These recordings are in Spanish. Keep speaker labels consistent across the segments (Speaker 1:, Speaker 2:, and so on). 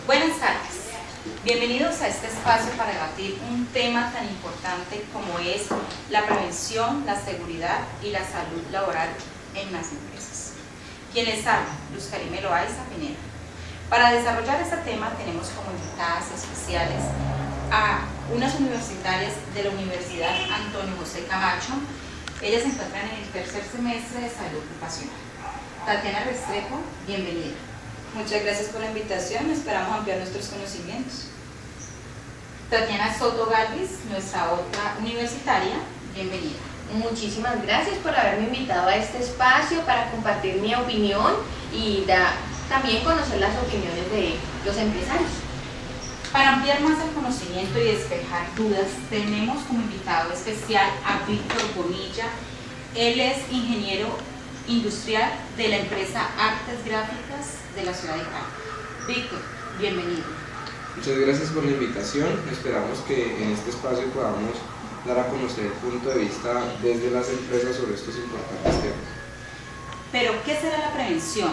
Speaker 1: Buenas tardes, bienvenidos a este espacio para debatir un tema tan importante como es la prevención, la seguridad y la salud laboral en las empresas. Quien les habla, Luz Karime Loaiza Pineda. Para desarrollar este tema tenemos como invitadas especiales a unas universitarias de la Universidad Antonio José Camacho. Ellas se encuentran en el tercer semestre de salud ocupacional. Tatiana Restrepo, bienvenida.
Speaker 2: Muchas gracias por la invitación, esperamos ampliar nuestros conocimientos.
Speaker 1: Tatiana Soto Galvis, nuestra otra universitaria, bienvenida.
Speaker 3: Muchísimas gracias por haberme invitado a este espacio para compartir mi opinión y también conocer las opiniones de los empresarios.
Speaker 1: Para ampliar más el conocimiento y despejar dudas, tenemos como invitado especial a Víctor Bonilla. Él es ingeniero industrial de la empresa Artes Gráficas de la ciudad de Cali. Víctor, bienvenido.
Speaker 4: Muchas gracias por la invitación. Esperamos que en este espacio podamos dar a conocer el punto de vista desde las empresas sobre estos importantes temas.
Speaker 1: Pero, ¿qué será la prevención?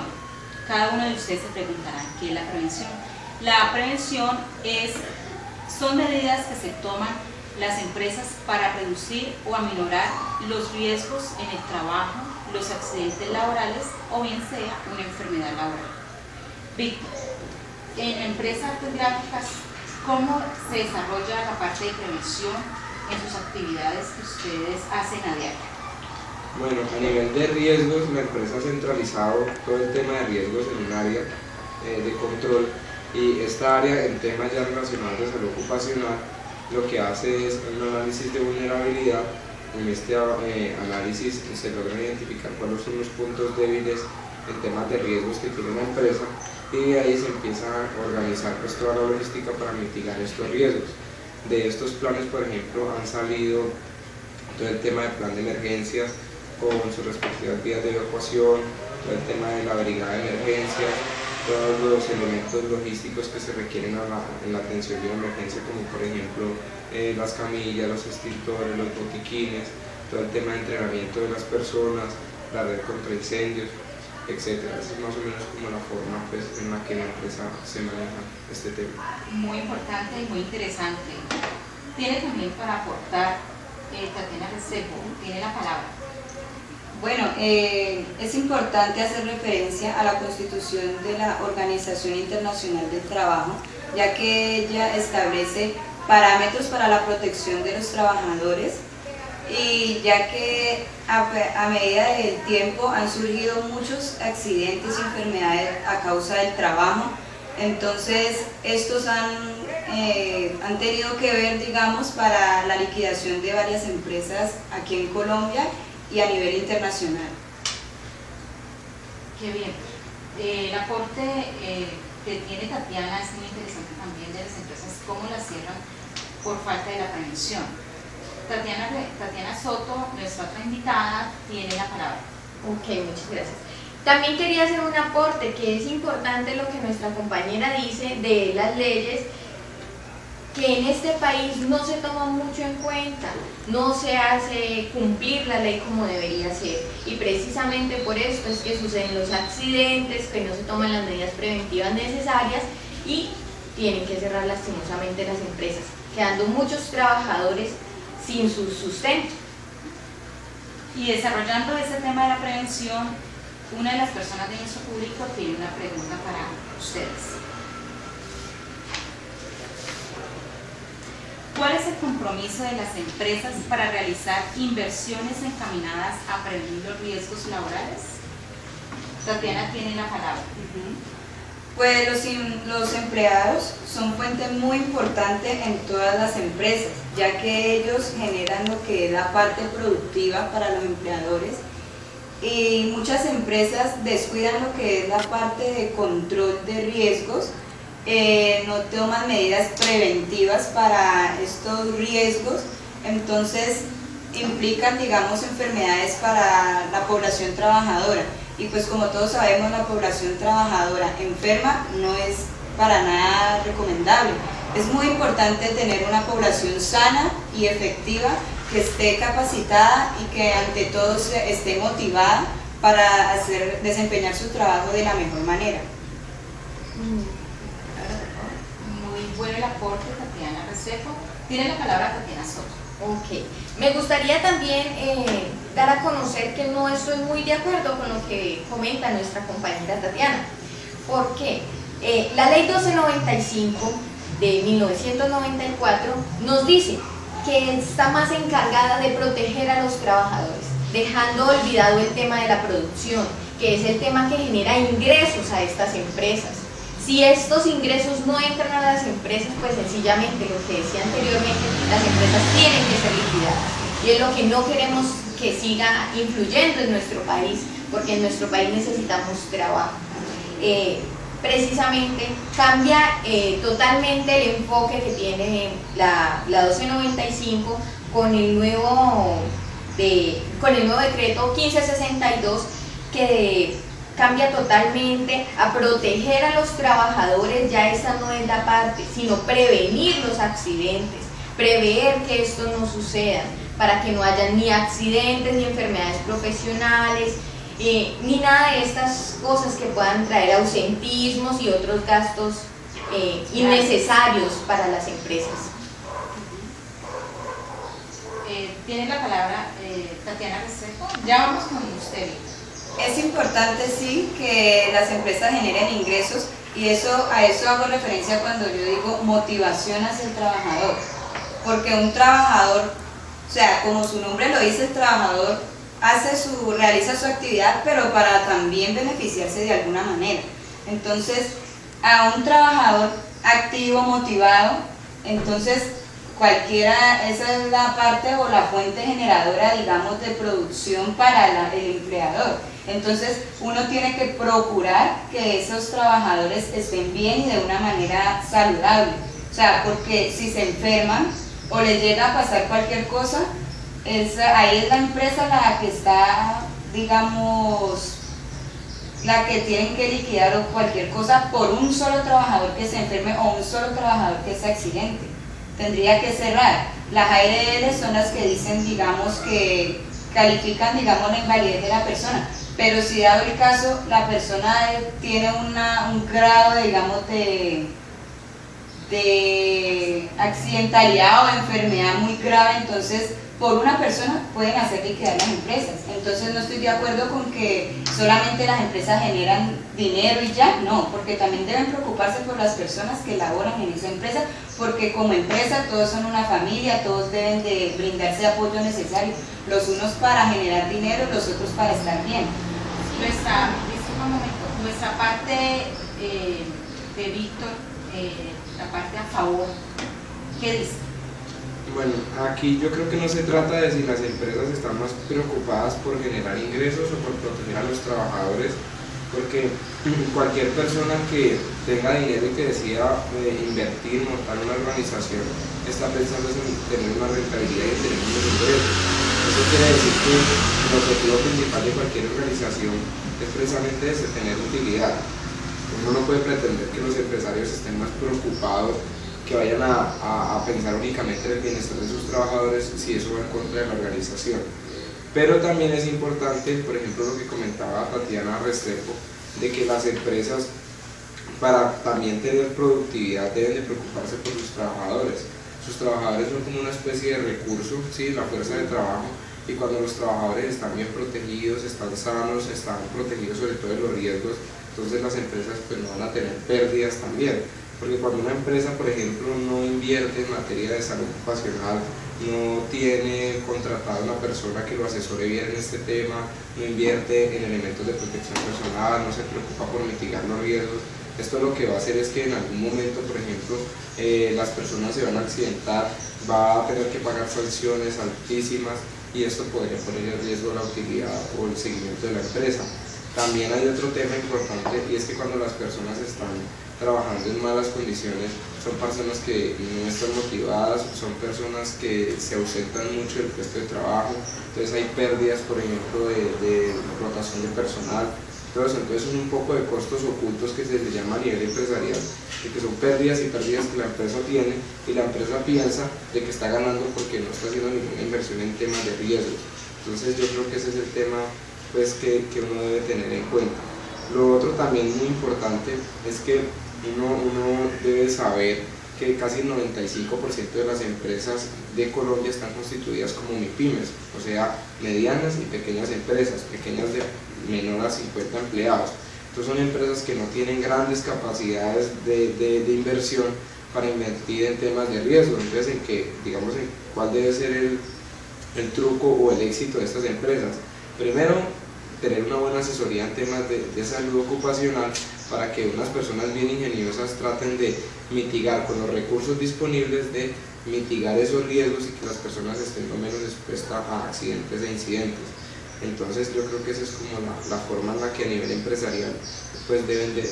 Speaker 1: Cada uno de ustedes se preguntará, ¿qué es la prevención? La prevención son medidas que se toman las empresas para reducir o aminorar los riesgos en el trabajo, los accidentes laborales o bien sea una enfermedad laboral. Víctor, en la empresa Artes Gráficas, ¿cómo se desarrolla la parte de prevención en sus actividades que ustedes hacen a diario?
Speaker 4: Bueno, a nivel de riesgos, la empresa ha centralizado todo el tema de riesgos en un área de control, y esta área en temas ya relacionados de salud ocupacional lo que hace es un análisis de vulnerabilidad. En este análisis se logran identificar cuáles son los puntos débiles en temas de riesgos que tiene la empresa, y de ahí se empieza a organizar pues toda la logística para mitigar estos riesgos. De estos planes, por ejemplo, han salido todo el tema del plan de emergencias con sus respectivas vías de evacuación, todo el tema de la brigada de emergencias, todos los elementos logísticos que se requieren en la atención de una emergencia, como por ejemplo las camillas, los extintores, los botiquines, todo el tema de entrenamiento de las personas, la red contra incendios, etc. Esa es más o menos como la forma pues, en la que la empresa se maneja este tema.
Speaker 1: Muy importante y muy interesante. Tiene también para aportar Tatiana Restrepo, tiene la palabra.
Speaker 2: Bueno, es importante hacer referencia a la Constitución de la Organización Internacional del Trabajo, ya que ella establece parámetros para la protección de los trabajadores, y ya que a medida del tiempo han surgido muchos accidentes y enfermedades a causa del trabajo, entonces estos han tenido que ver, digamos, para la liquidación de varias empresas aquí en Colombia y a nivel internacional.
Speaker 1: Qué bien. El aporte que tiene Tatiana es muy interesante también de las empresas, cómo las cierran por falta de la prevención. Tatiana Soto, nuestra otra invitada, tiene la palabra.
Speaker 3: Ok, muchas gracias. También quería hacer un aporte, que es importante lo que nuestra compañera dice de las leyes, que en este país no se toma mucho en cuenta, no se hace cumplir la ley como debería ser, y precisamente por esto es que suceden los accidentes, que no se toman las medidas preventivas necesarias y tienen que cerrar lastimosamente las empresas, quedando muchos trabajadores sin su sustento.
Speaker 1: Y desarrollando ese tema de la prevención, una de las personas de nuestro público tiene una pregunta para ustedes. ¿Cuál es el compromiso de las empresas para realizar inversiones encaminadas a prevenir los riesgos laborales? Tatiana tiene la palabra.
Speaker 2: Pues los empleados son fuente muy importante en todas las empresas, ya que ellos generan lo que es la parte productiva para los empleadores, y muchas empresas descuidan lo que es la parte de control de riesgos, no toman medidas preventivas para estos riesgos, entonces implican, digamos, enfermedades para la población trabajadora, y pues como todos sabemos, la población trabajadora enferma no es para nada recomendable. Es muy importante tener una población sana y efectiva, que esté capacitada y que ante todo esté motivada para desempeñar su trabajo de la mejor manera.
Speaker 1: aporte Tatiana Restrepo. Tiene la palabra Tatiana Soto.
Speaker 3: Ok, me gustaría también dar a conocer que no estoy muy de acuerdo con lo que comenta nuestra compañera Tatiana. ¿Por qué? La ley 1295 de 1994 nos dice que está más encargada de proteger a los trabajadores, dejando olvidado el tema de la producción, que es el tema que genera ingresos a estas empresas. Si estos ingresos no entran a las empresas, pues sencillamente lo que decía anteriormente, las empresas tienen que ser liquidadas. Y es lo que no queremos que siga influyendo en nuestro país, porque en nuestro país necesitamos trabajo. Precisamente cambia totalmente el enfoque que tiene la 1295 con el nuevo decreto 1562, que cambia totalmente a proteger a los trabajadores. Ya esta no es la parte, sino prevenir los accidentes, prever que esto no suceda, para que no haya ni accidentes, ni enfermedades profesionales, ni nada de estas cosas que puedan traer ausentismos y otros gastos innecesarios para las empresas.
Speaker 1: Tiene la palabra Tatiana Restrepo. Ya vamos con usted, Víctor.
Speaker 2: Es importante, sí, que las empresas generen ingresos, y a eso hago referencia cuando yo digo motivación hacia el trabajador, porque un trabajador, o sea, como su nombre lo dice, el trabajador realiza su actividad, pero para también beneficiarse de alguna manera. Entonces, a un trabajador activo, motivado, entonces esa es la parte o la fuente generadora, digamos, de producción para el empleador. Entonces uno tiene que procurar que esos trabajadores estén bien y de una manera saludable. O sea, porque si se enferman o les llega a pasar cualquier cosa, ahí es la empresa la que está, digamos, la que tienen que liquidar o cualquier cosa por un solo trabajador que se enferme o un solo trabajador que se accidente. Tendría que cerrar. Las ARL son las que dicen, digamos, que califican, digamos, la invalidez de la persona, pero si dado el caso la persona tiene un grado, digamos, de accidentalidad o enfermedad muy grave, entonces por una persona pueden hacer liquidar las empresas. Entonces no estoy de acuerdo con que solamente las empresas generan dinero y ya, no, porque también deben preocuparse por las personas que laboran en esa empresa, porque como empresa todos son una familia, todos deben de brindarse apoyo necesario, los unos para generar dinero, los otros para estar bien.
Speaker 1: Nuestra parte de Víctor, la parte a favor, ¿qué dice?
Speaker 4: Bueno, aquí yo creo que no se trata de si las empresas están más preocupadas por generar ingresos o por proteger a los trabajadores, porque cualquier persona que tenga dinero y que decida invertir, montar una organización, está pensando en tener una rentabilidad y en tener unos ingresos. Eso quiere decir que el objetivo principal de cualquier organización es precisamente ese, tener utilidad. Uno no puede pretender que los empresarios estén más preocupados, que vayan a pensar únicamente en el bienestar de sus trabajadores, si eso va en contra de la organización. Pero también es importante, por ejemplo, lo que comentaba Tatiana Restrepo, de que las empresas, para también tener productividad, deben de preocuparse por sus trabajadores. Sus trabajadores son como una especie de recurso, ¿sí?, la fuerza de trabajo, y cuando los trabajadores están bien protegidos, están sanos, están protegidos sobre todo de los riesgos, entonces las empresas pues no van a tener pérdidas también. Porque cuando una empresa, por ejemplo, no invierte en materia de salud ocupacional, no tiene contratado a una persona que lo asesore bien en este tema, no invierte en elementos de protección personal, no se preocupa por mitigar los riesgos, esto lo que va a hacer es que en algún momento, por ejemplo, las personas se van a accidentar, va a tener que pagar sanciones altísimas, y esto podría poner en riesgo la utilidad o el seguimiento de la empresa. También hay otro tema importante, y es que cuando las personas están trabajando en malas condiciones, son personas que no están motivadas, son personas que se ausentan mucho del puesto de trabajo, entonces hay pérdidas, por ejemplo, de rotación de personal, entonces son un poco de costos ocultos que se les llama a nivel empresarial, de que son pérdidas y pérdidas que la empresa tiene, y la empresa piensa de que está ganando porque no está haciendo ninguna inversión en temas de riesgos. Entonces yo creo que ese es el tema pues, que uno debe tener en cuenta. Lo otro también muy importante es que uno debe saber que casi el 95% de las empresas de Colombia están constituidas como MIPYMES, o sea, medianas y pequeñas empresas, pequeñas de menor a 50 empleados. Entonces son empresas que no tienen grandes capacidades de inversión para invertir en temas de riesgo. Entonces, digamos, ¿cuál debe ser el truco o el éxito de estas empresas? Primero, tener una buena asesoría en temas de salud ocupacional para que unas personas bien ingeniosas traten de mitigar con los recursos disponibles, de mitigar esos riesgos y que las personas estén lo menos expuestas a accidentes e incidentes. Entonces yo creo que esa es como la forma en la que a nivel empresarial pues deben de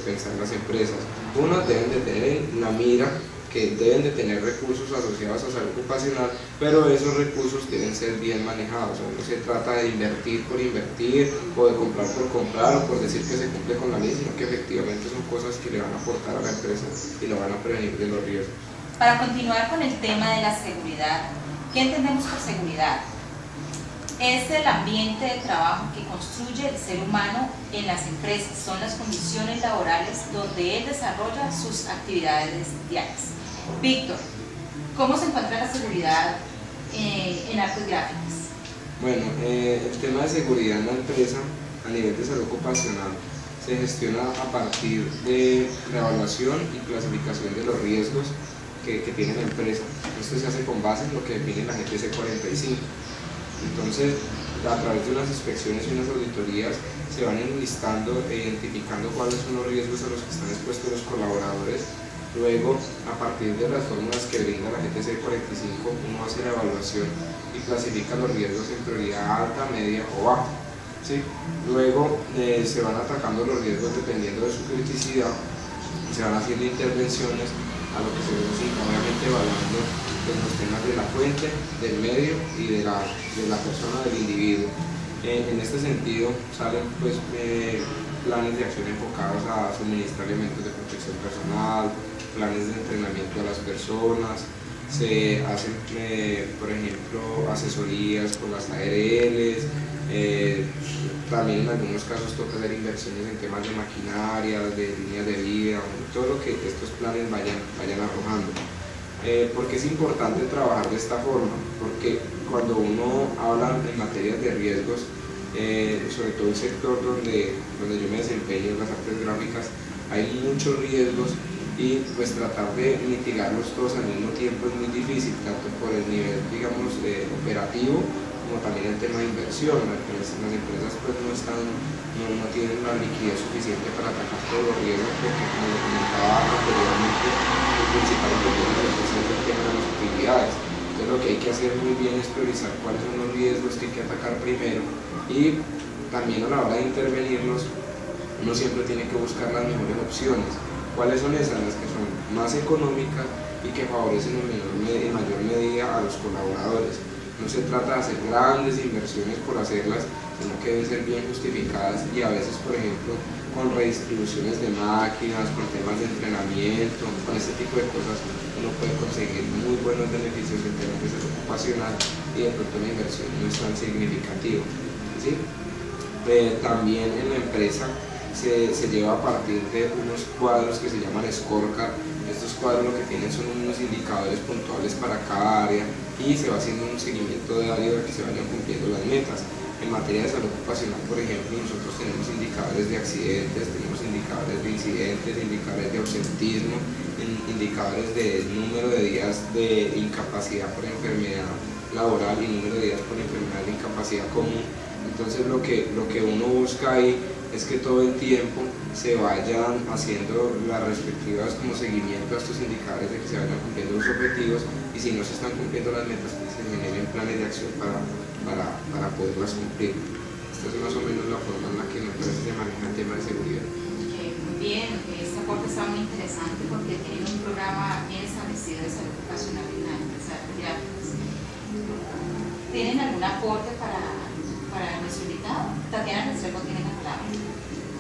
Speaker 4: pensar las empresas. Uno, deben de tener en la mira que deben de tener recursos asociados a salud ocupacional, pero esos recursos deben ser bien manejados. O sea, no se trata de invertir por invertir o de comprar por comprar o por decir que se cumple con la ley, sino que efectivamente son cosas que le van a aportar a la empresa y lo van a prevenir de los riesgos.
Speaker 1: Para continuar con el tema de la seguridad, ¿qué entendemos por seguridad? Es el ambiente de trabajo que construye el ser humano en las empresas, son las condiciones laborales donde él desarrolla sus actividades diarias. Víctor, ¿cómo se encuentra la seguridad en artes gráficas?
Speaker 4: Bueno, el tema de seguridad en la empresa a nivel de salud ocupacional se gestiona a partir de la evaluación y clasificación de los riesgos que tiene la empresa. Esto se hace con base en lo que define la GPC 45. Entonces, a través de unas inspecciones y unas auditorías se van enlistando e identificando cuáles son los riesgos a los que están expuestos los colaboradores. Luego, a partir de las fórmulas que brinda la GTC 45, uno hace la evaluación y clasifica los riesgos en prioridad alta, media o baja. ¿Sí? Luego se van atacando los riesgos dependiendo de su criticidad y se van haciendo intervenciones a lo que se necesita, obviamente evaluando los temas de la fuente, del medio y de la persona, del individuo. En este sentido salen pues, planes de acción enfocados a suministrar elementos de protección personal, planes de entrenamiento a las personas, se hacen por ejemplo asesorías con las ARLs, también en algunos casos toca hacer inversiones en temas de maquinaria, de líneas de vida, todo lo que estos planes vayan arrojando. ¿Por qué es importante trabajar de esta forma? Porque cuando uno habla en materias de riesgos, sobre todo el sector donde yo me desempeño en las artes gráficas, hay muchos riesgos y pues tratar de mitigarlos todos al mismo tiempo es muy difícil, tanto por el nivel, digamos, operativo, como también el tema de inversión. Las empresas pues no tienen la liquidez suficiente para atacar todos los riesgos, porque como lo comentaba anteriormente, el principal objetivo de la empresa es el tema de las utilidades. Entonces lo que hay que hacer muy bien es priorizar cuáles son los riesgos que hay que atacar primero, y también a la hora de intervenirlos uno siempre tiene que buscar las mejores opciones. ¿Cuáles son esas? Las que son más económicas y que favorecen en mayor medida a los colaboradores. No se trata de hacer grandes inversiones por hacerlas, sino que deben ser bien justificadas, y a veces, por ejemplo, con redistribuciones de máquinas, con temas de entrenamiento, con este tipo de cosas, uno puede conseguir muy buenos beneficios en temas de salud ocupacional y de pronto la inversión no es tan significativa. ¿Sí? También en la empresa se lleva a partir de unos cuadros que se llaman scorecard. Estos cuadros lo que tienen son unos indicadores puntuales para cada área y se va haciendo un seguimiento diario de que se vayan cumpliendo las metas. En materia de salud ocupacional, por ejemplo, nosotros tenemos indicadores de accidentes, tenemos indicadores de incidentes, indicadores de ausentismo, indicadores de número de días de incapacidad por enfermedad laboral y número de días por enfermedad de incapacidad común. Entonces lo que uno busca ahí es que todo el tiempo se vayan haciendo las respectivas como seguimiento a estos indicadores de que se vayan cumpliendo los objetivos, y si no se están cumpliendo las metas, pues se generen planes de acción para poderlas cumplir. Esta es más o menos la forma en la que en la empresa se maneja el tema de seguridad.
Speaker 1: Muy bien, este aporte está muy interesante porque tienen un programa bien establecido de salud ocupacional en la empresa de gráficas. ¿Tienen algún aporte para nuestro invitado? Tatiana Restrepo tiene la palabra.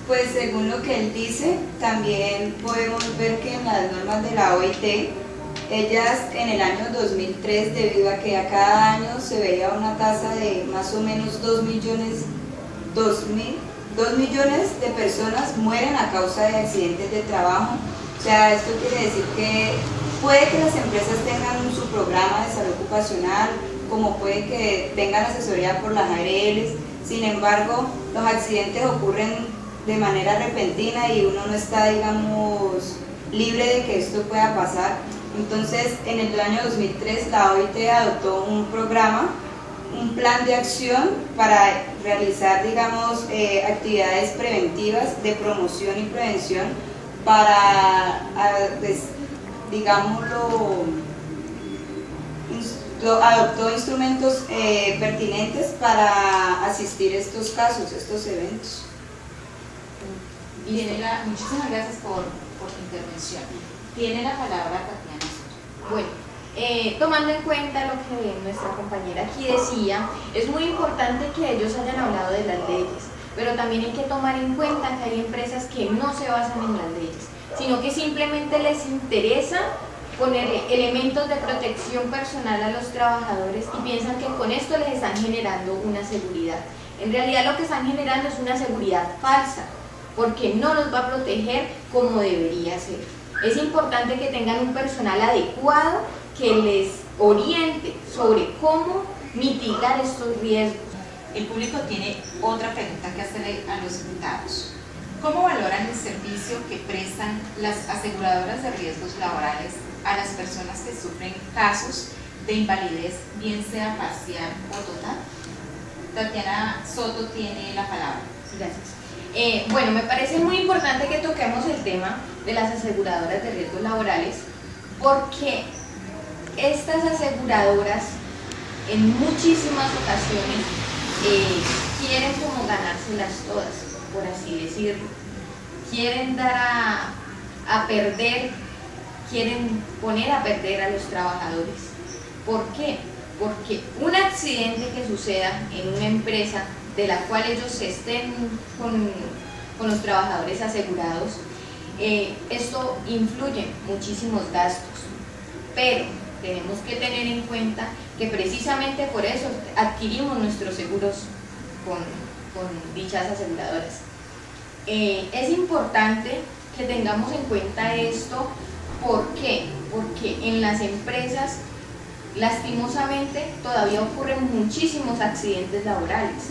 Speaker 2: Pues según lo que él dice, también podemos ver que en las normas de la OIT, ellas en el año 2003, debido a que a cada año se veía una tasa de más o menos 2 millones de personas mueren a causa de accidentes de trabajo. O sea, esto quiere decir que Puede que las empresas tengan su programa de salud ocupacional, como puede que tengan asesoría por las ARLs, sin embargo, los accidentes ocurren de manera repentina y uno no está, digamos, libre de que esto pueda pasar. Entonces, en el año 2003, la OIT adoptó un programa, un plan de acción para realizar, digamos, actividades preventivas de promoción y prevención para, digámoslo, adoptó instrumentos pertinentes para asistir a estos casos, estos eventos.
Speaker 1: Muchísimas gracias por tu intervención. Tiene la palabra Tatiana Soto.
Speaker 3: Bueno, tomando en cuenta lo que nuestra compañera aquí decía, es muy importante que ellos hayan hablado de las leyes, pero también hay que tomar en cuenta que hay empresas que no se basan en las leyes, sino que simplemente les interesa ponerle elementos de protección personal a los trabajadores y piensan que con esto les están generando una seguridad. En realidad lo que están generando es una seguridad falsa, porque no los va a proteger como debería ser. Es importante que tengan un personal adecuado que les oriente sobre cómo mitigar estos riesgos.
Speaker 1: El público tiene otra pregunta que hacerle a los invitados. ¿Cómo valoran el servicio que prestan las aseguradoras de riesgos laborales a las personas que sufren casos de invalidez, bien sea parcial o total? Tatiana Soto tiene la palabra.
Speaker 3: Gracias. Bueno, me parece muy importante que toquemos el tema de las aseguradoras de riesgos laborales, porque estas aseguradoras en muchísimas ocasiones quieren como ganárselas todas, por así decirlo. Quieren dar a perder, quieren poner a perder a los trabajadores. ¿Por qué? Porque un accidente que suceda en una empresa de la cual ellos estén con los trabajadores asegurados, esto influye muchísimos gastos, pero tenemos que tener en cuenta que precisamente por eso adquirimos nuestros seguros con dichas aseguradoras. Es importante que tengamos en cuenta esto. ¿Por qué? Porque en las empresas lastimosamente todavía ocurren muchísimos accidentes laborales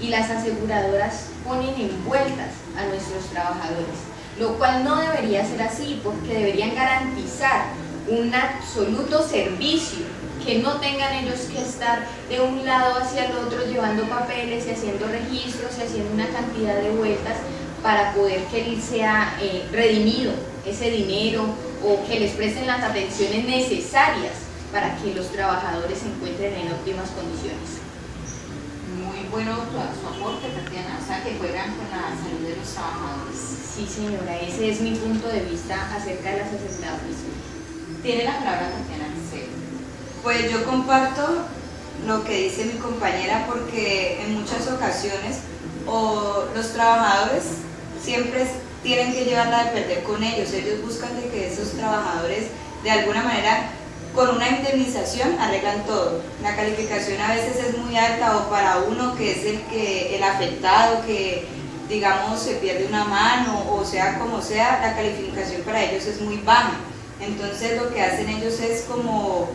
Speaker 3: y las aseguradoras ponen envueltas a nuestros trabajadores, lo cual no debería ser así, porque deberían garantizar un absoluto servicio, que no tengan ellos que estar de un lado hacia el otro llevando papeles y haciendo registros y haciendo una cantidad de vueltas para poder que él sea redimido ese dinero o que les presten las atenciones necesarias para que los trabajadores se encuentren en óptimas condiciones.
Speaker 1: Muy bueno su aporte, Tatiana, o sea que juegan con la salud de los trabajadores.
Speaker 3: Sí, señora, ese es mi punto de vista acerca de las aseguradoras.
Speaker 1: Tiene la palabra Tatiana.
Speaker 2: Pues yo comparto lo que dice mi compañera, porque en muchas ocasiones los trabajadores siempre tienen que llevarla de perder con ellos. Ellos buscan de que esos trabajadores de alguna manera con una indemnización arreglan todo. La calificación a veces es muy alta, o para uno que es el afectado, que digamos se pierde una mano o sea como sea, la calificación para ellos es muy baja. Entonces lo que hacen ellos es como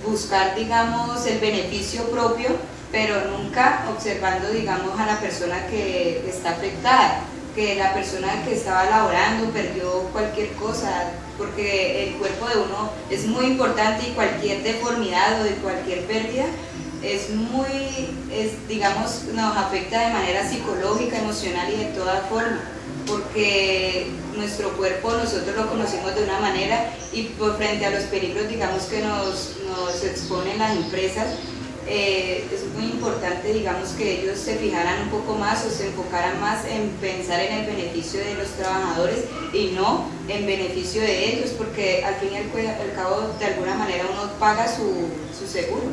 Speaker 2: buscar, digamos, el beneficio propio, pero nunca observando, digamos, a la persona que está afectada, que la persona que estaba laborando perdió cualquier cosa, porque el cuerpo de uno es muy importante y cualquier deformidad o de cualquier pérdida digamos, nos afecta de manera psicológica, emocional y de toda forma, porque nuestro cuerpo nosotros lo conocemos de una manera y por frente a los peligros, digamos, que nos exponen las empresas, es muy importante, digamos, que ellos se fijaran un poco más o se enfocaran más en pensar en el beneficio de los trabajadores y no en beneficio de ellos, porque al fin y al cabo de alguna manera uno paga su seguro.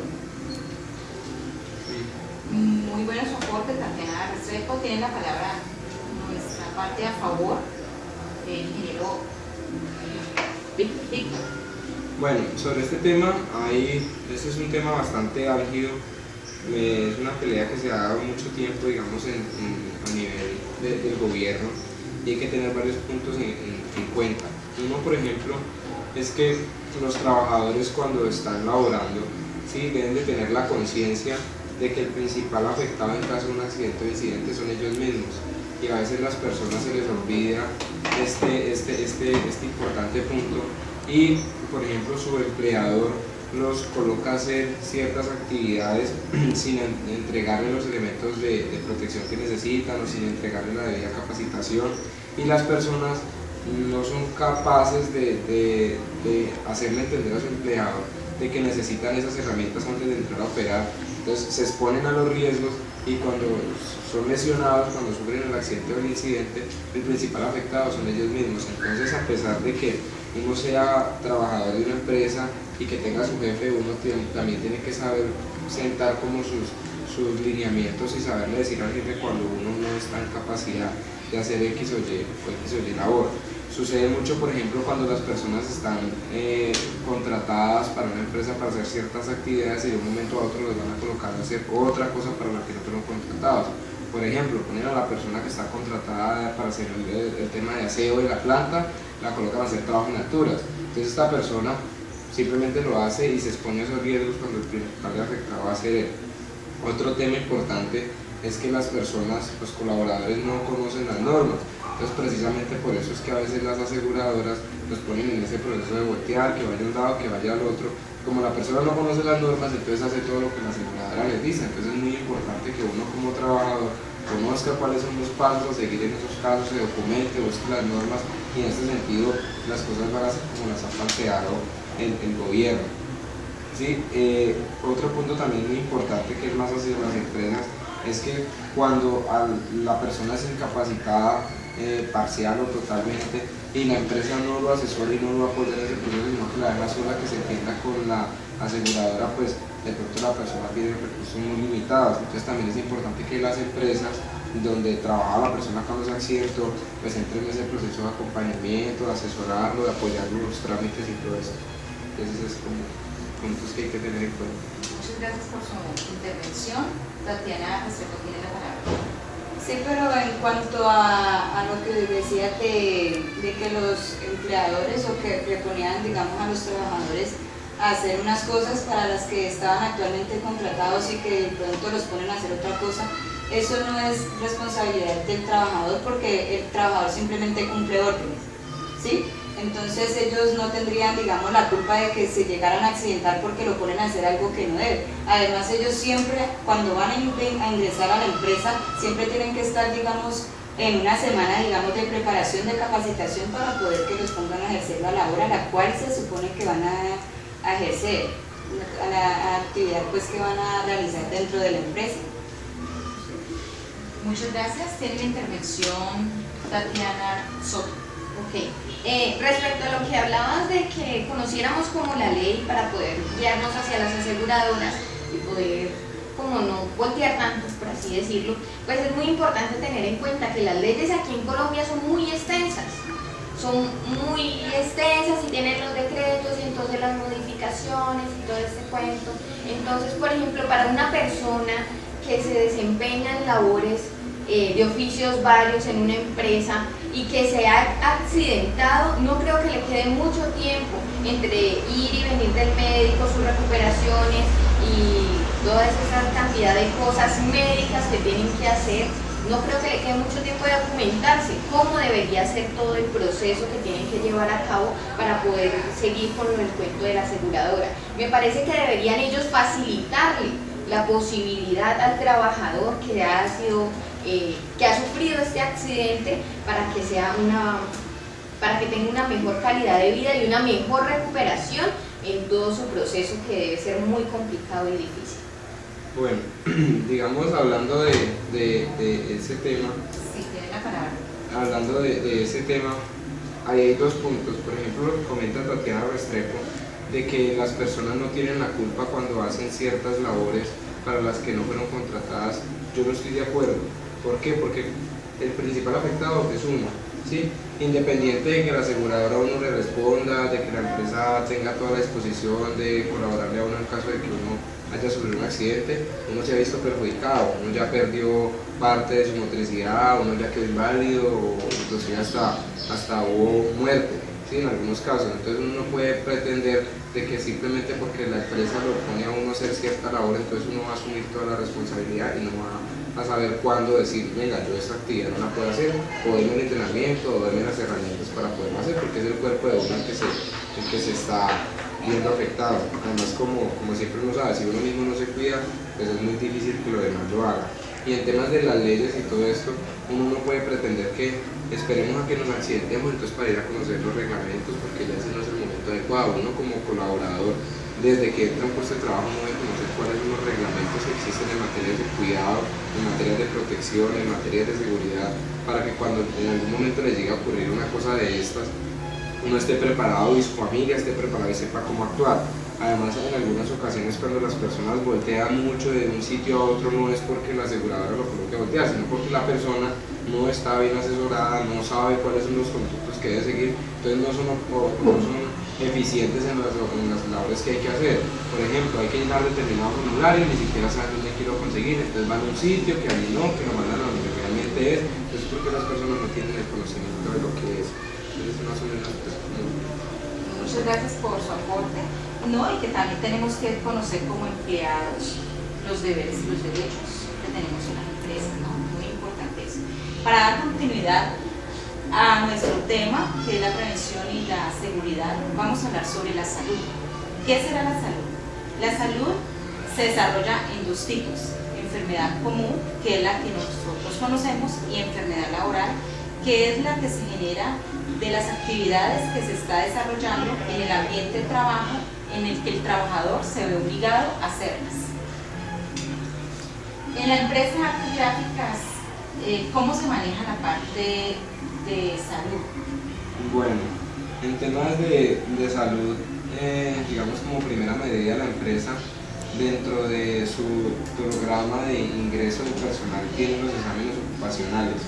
Speaker 1: Muy bueno su aporte, Tatiana Restrepo. Tiene la palabra nuestra parte a favor, el ingeniero Víctor.
Speaker 4: Bueno, sobre este tema, este es un tema bastante álgido, es una pelea que se ha dado mucho tiempo, digamos, a nivel del gobierno, y hay que tener varios puntos en cuenta. Uno, por ejemplo, es que los trabajadores cuando están laborando, sí, deben de tener la conciencia de que el principal afectado en caso de un accidente o incidente son ellos mismos, y a veces las personas se les olvida este importante punto, y por ejemplo su empleador los coloca a hacer ciertas actividades sin entregarle los elementos de protección que necesitan o sin entregarle la debida capacitación, y las personas no son capaces de hacerle entender a su empleador de que necesitan esas herramientas antes de entrar a operar. Entonces se exponen a los riesgos, y cuando son lesionados, cuando sufren el accidente o el incidente, el principal afectado son ellos mismos. Entonces, a pesar de que uno sea trabajador de una empresa y que tenga su jefe, uno también tiene que saber sentar como sus lineamientos y saberle decir al jefe cuando uno no está en capacidad de hacer X o Y labor. Sucede mucho, por ejemplo, cuando las personas están contratadas para una empresa para hacer ciertas actividades, y de un momento a otro los van a colocar a hacer otra cosa para la que no fueron contratados. Por ejemplo, ponen a la persona que está contratada para hacer el tema de aseo de la planta, la colocan a hacer trabajo en alturas. Entonces esta persona simplemente lo hace y se expone a esos riesgos cuando el principal afectado va a ser él. Otro tema importante es que las personas, los colaboradores, no conocen las normas. Entonces precisamente por eso es que a veces las aseguradoras los ponen en ese proceso de voltear, que vaya a un lado, que vaya al otro. Como la persona no conoce las normas, entonces hace todo lo que la aseguradora les dice. Entonces es muy importante que uno como trabajador conozca cuáles son los pasos a seguir en esos casos, se documente, busque las normas, y en este sentido las cosas van a ser como las ha planteado el gobierno. ¿Sí? Otro punto también muy importante, que es más hacia las empresas, es que cuando la persona es incapacitada parcial o totalmente, y la empresa no lo asesora y no lo apoya en ese proceso, sino que la deja sola, que se entienda con la aseguradora, pues de pronto la persona tiene recursos muy limitados. Entonces también es importante que las empresas donde trabaja la persona cuando se accidentó, pues entren en ese proceso de acompañamiento, de asesorarlo, de apoyarlo en los trámites y todo eso. Entonces es como puntos que hay que tener en cuenta.
Speaker 1: Muchas gracias por su intervención. Tatiana Restrepo tiene la palabra.
Speaker 2: Sí, pero en cuanto a lo que decía de que los empleadores, o que le ponían, digamos, a los trabajadores a hacer unas cosas para las que estaban actualmente contratados y que de pronto los ponen a hacer otra cosa, eso no es responsabilidad del trabajador, porque el trabajador simplemente cumple órdenes, ¿sí? Entonces ellos no tendrían, digamos, la culpa de que se llegaran a accidentar porque lo ponen a hacer algo que no debe. Además, ellos siempre, cuando van a ingresar a la empresa, siempre tienen que estar, digamos, en una semana, digamos, de preparación, de capacitación, para poder que los pongan a ejercer la labor a la cual se supone que van a ejercer, a la actividad pues que van a realizar dentro de la empresa.
Speaker 1: Muchas gracias. Tiene la intervención Tatiana Soto.
Speaker 3: Ok. Respecto a lo que hablabas de que conociéramos como la ley para poder guiarnos hacia las aseguradoras y poder como no voltear tanto, por así decirlo, pues es muy importante tener en cuenta que las leyes aquí en Colombia son muy extensas. Y tienen los decretos y entonces las modificaciones y todo este cuento. Entonces, por ejemplo, para una persona que se desempeña en labores de oficios varios en una empresa y que se ha accidentado, no creo que le quede mucho tiempo entre ir y venir del médico, sus recuperaciones y toda esa cantidad de cosas médicas que tienen que hacer. No creo que le quede mucho tiempo de documentarse cómo debería ser todo el proceso que tienen que llevar a cabo para poder seguir con el cuento de la aseguradora. Me parece que deberían ellos facilitarle la posibilidad al trabajador que ha sufrido este accidente para que tenga una mejor calidad de vida y una mejor recuperación en todo su proceso, que debe ser muy complicado y difícil.
Speaker 4: Bueno, digamos, hablando de ese tema,
Speaker 1: Sí, tiene la palabra.
Speaker 4: hablando de ese tema, ahí hay dos puntos. Por ejemplo, lo que comenta Tatiana Restrepo, de que las personas no tienen la culpa cuando hacen ciertas labores para las que no fueron contratadas. Yo no estoy de acuerdo. ¿Por qué? Porque el principal afectado es uno, ¿sí? Independiente de que la aseguradora a uno le responda, de que la empresa tenga toda la disposición de colaborarle a uno en caso de que uno haya sufrido un accidente, uno se ha visto perjudicado, uno ya perdió parte de su motricidad, uno ya quedó inválido, o inclusive hasta hubo muerte. ¿sí? En algunos casos. Entonces uno no puede pretender de que simplemente porque la empresa lo pone a uno a hacer cierta labor, entonces uno va a asumir toda la responsabilidad y no va a saber cuándo decir, venga, yo esta actividad no la puedo hacer, o denme el entrenamiento, o denme las herramientas para poderlo hacer, porque es el cuerpo de uno el que se está viendo afectado. Además, como siempre uno sabe, si uno mismo no se cuida, pues es muy difícil que lo demás lo haga. Y en temas de las leyes y todo esto, uno no puede pretender que esperemos a que nos accidentemos entonces para ir a conocer los reglamentos, porque ya ese no es el momento adecuado. Uno como colaborador, desde que entra a un puesto de trabajo, no debe conocer cuáles son los reglamentos que existen en materia de cuidado, en materia de protección, en materia de seguridad, para que cuando en algún momento le llegue a ocurrir una cosa de estas, uno esté preparado y su familia esté preparada y sepa cómo actuar. Además, en algunas ocasiones cuando las personas voltean mucho de un sitio a otro, no es porque la aseguradora lo coloque a voltear, sino porque la persona no está bien asesorada, no sabe cuáles son los conductos que debe seguir, entonces no son eficientes en las labores que hay que hacer. Por ejemplo, hay que llenar determinado formulario y ni siquiera saben dónde quiero conseguir, entonces van a un sitio que a mí no, que lo mandan a donde realmente es, entonces porque las personas no tienen el conocimiento de lo que es. Entonces más o menos pues,
Speaker 1: Muchas gracias por su aporte. No, y que también tenemos que conocer como empleados los deberes y los derechos que tenemos en las empresas, ¿no? Muy importante eso. Para dar continuidad a nuestro tema, que es la prevención y la seguridad, vamos a hablar sobre la salud. ¿Qué será la salud? La salud se desarrolla en dos tipos: enfermedad común, que es la que nosotros conocemos, y enfermedad laboral, que es la que se genera de las actividades que se está desarrollando en el ambiente de trabajo en el que el trabajador se ve obligado a hacerlas. En la empresa Artes Gráficas, ¿cómo se maneja la parte de salud?
Speaker 4: bueno, en temas de salud, digamos como primera medida, la empresa dentro de su programa de ingreso de personal tiene los exámenes ocupacionales.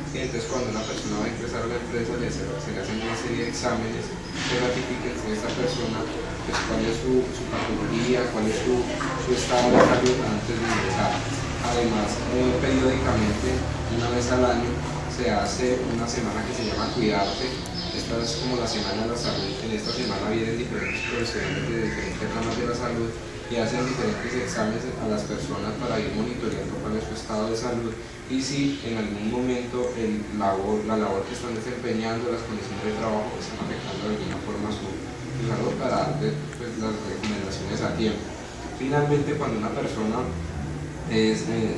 Speaker 4: Entonces cuando una persona va a ingresar a la empresa se le hacen una serie de exámenes que ratifiquen si esta persona, pues cuál es su patología, cuál es su estado de salud antes de ingresar. Además, periódicamente, una vez al año, se hace una semana que se llama Cuidarte. Esta es como la semana de la salud. En esta semana vienen diferentes profesionales de diferentes ramas de la salud y hacen diferentes exámenes a las personas para ir monitoreando cuál es su estado de salud y si en algún momento la labor que están desempeñando, las condiciones de trabajo están afectando de alguna forma su salud, para dar pues, las recomendaciones a tiempo. Finalmente, cuando una persona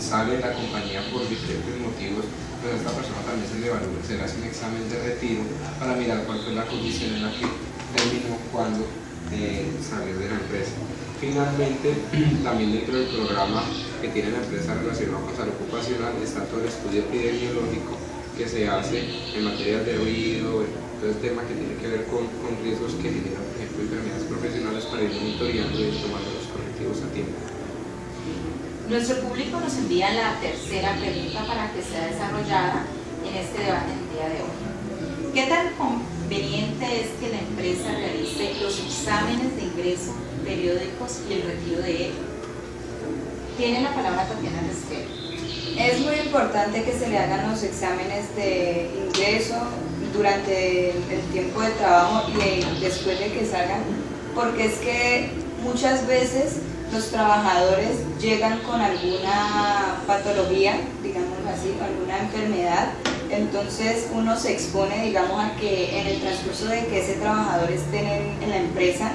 Speaker 4: sale de la compañía por diferentes motivos, pues a esta persona también se le evalúa, se le hace un examen de retiro para mirar cuál fue la condición en la que terminó cuando salió de la empresa. Finalmente, también dentro del programa que tiene la empresa relacionado con salud ocupacional está todo el estudio epidemiológico que se hace en materia de ruido, todo el tema que tiene que ver con riesgos que generan, por ejemplo, enfermedades profesionales, para ir monitoreando y tomando los correctivos a tiempo.
Speaker 1: Nuestro público nos envía la tercera pregunta para que sea desarrollada en este debate el día de hoy. ¿Qué tan conveniente es que la empresa realice los exámenes de ingreso periódicos y el retiro de él? Tiene la palabra Tatiana Resquero.
Speaker 2: Es muy importante que se le hagan los exámenes de ingreso durante el tiempo de trabajo y después de que salgan, porque es que muchas veces los trabajadores llegan con alguna patología, digámoslo así, alguna enfermedad, entonces uno se expone, digamos, a que en el transcurso de que ese trabajador esté en la empresa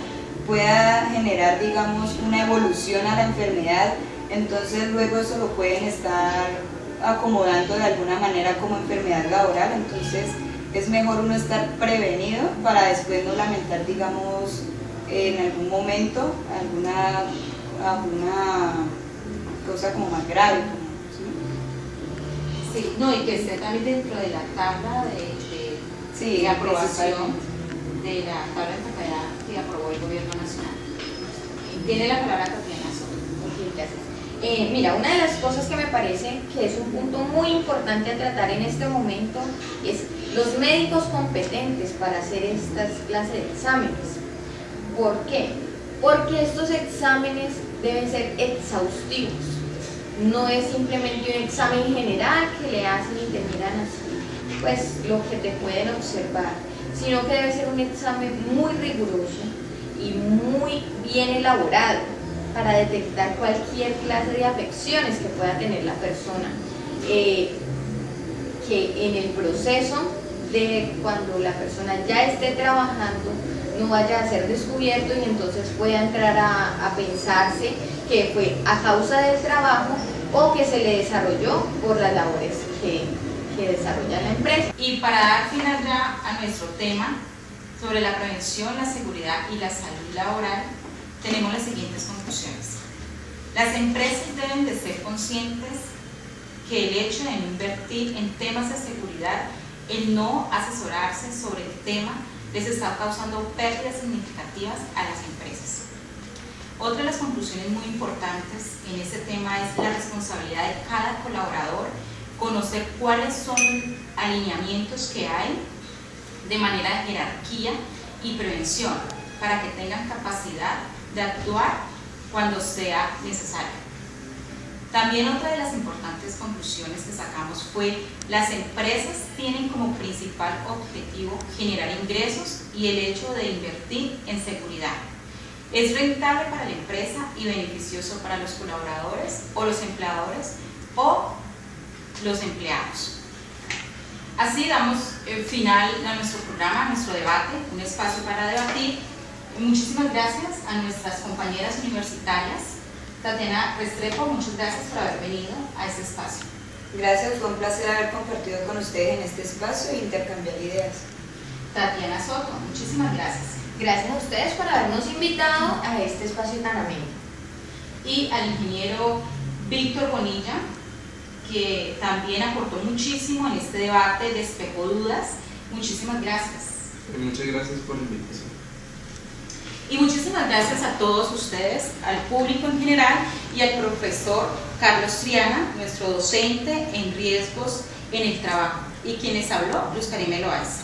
Speaker 2: pueda generar, digamos, una evolución a la enfermedad, entonces luego eso lo pueden estar acomodando de alguna manera como enfermedad laboral, entonces es mejor uno estar prevenido para después no lamentar, digamos, en algún momento alguna cosa como más grave.
Speaker 1: Sí, no, y que esté también dentro de la tabla de aprobación de la tabla de enfermedad que aprobó el Gobierno Nacional. Tiene la palabra Tatiana Soto.
Speaker 3: Gracias. Mira, una de las cosas que me parece que es un punto muy importante a tratar en este momento es los médicos competentes para hacer estas clases de exámenes. ¿Por qué? Porque estos exámenes deben ser exhaustivos. No es simplemente un examen general que le hacen y te miran así, pues lo que te pueden observar, sino que debe ser un examen muy riguroso y muy bien elaborado para detectar cualquier clase de afecciones que pueda tener la persona, que en el proceso de cuando la persona ya esté trabajando no vaya a ser descubierto y entonces pueda entrar a pensarse que fue a causa del trabajo o que se le desarrolló por las labores que desarrolla la empresa.
Speaker 1: Y para dar final ya a nuestro tema sobre la prevención, la seguridad y la salud laboral, tenemos las siguientes conclusiones. Las empresas deben de ser conscientes que el hecho de no invertir en temas de seguridad, el no asesorarse sobre el tema, les está causando pérdidas significativas a las empresas. Otra de las conclusiones muy importantes en este tema es la responsabilidad de cada colaborador, conocer cuáles son alineamientos que hay de manera de jerarquía y prevención para que tengan capacidad de actuar cuando sea necesario. También otra de las importantes conclusiones que sacamos fue: las empresas tienen como principal objetivo generar ingresos y el hecho de invertir en seguridad es rentable para la empresa y beneficioso para los colaboradores o los empleadores o los empleados. Así damos final a nuestro programa, a nuestro debate, un espacio para debatir. Muchísimas gracias a nuestras compañeras universitarias. Tatiana Restrepo, muchas gracias por haber venido a este espacio.
Speaker 2: Gracias, fue un placer haber compartido con ustedes en este espacio e intercambiar ideas.
Speaker 1: Tatiana Soto, muchísimas gracias.
Speaker 3: Gracias a ustedes por habernos invitado a este espacio tan ameno.
Speaker 1: Y al ingeniero Víctor Bonilla, que también aportó muchísimo en este debate, despejó dudas. Muchísimas gracias.
Speaker 4: Muchas gracias por la invitación.
Speaker 1: Y muchísimas gracias a todos ustedes, al público en general y al profesor Carlos Triana, nuestro docente en riesgos en el trabajo, y quien les habló, Luz Karime Loaiza.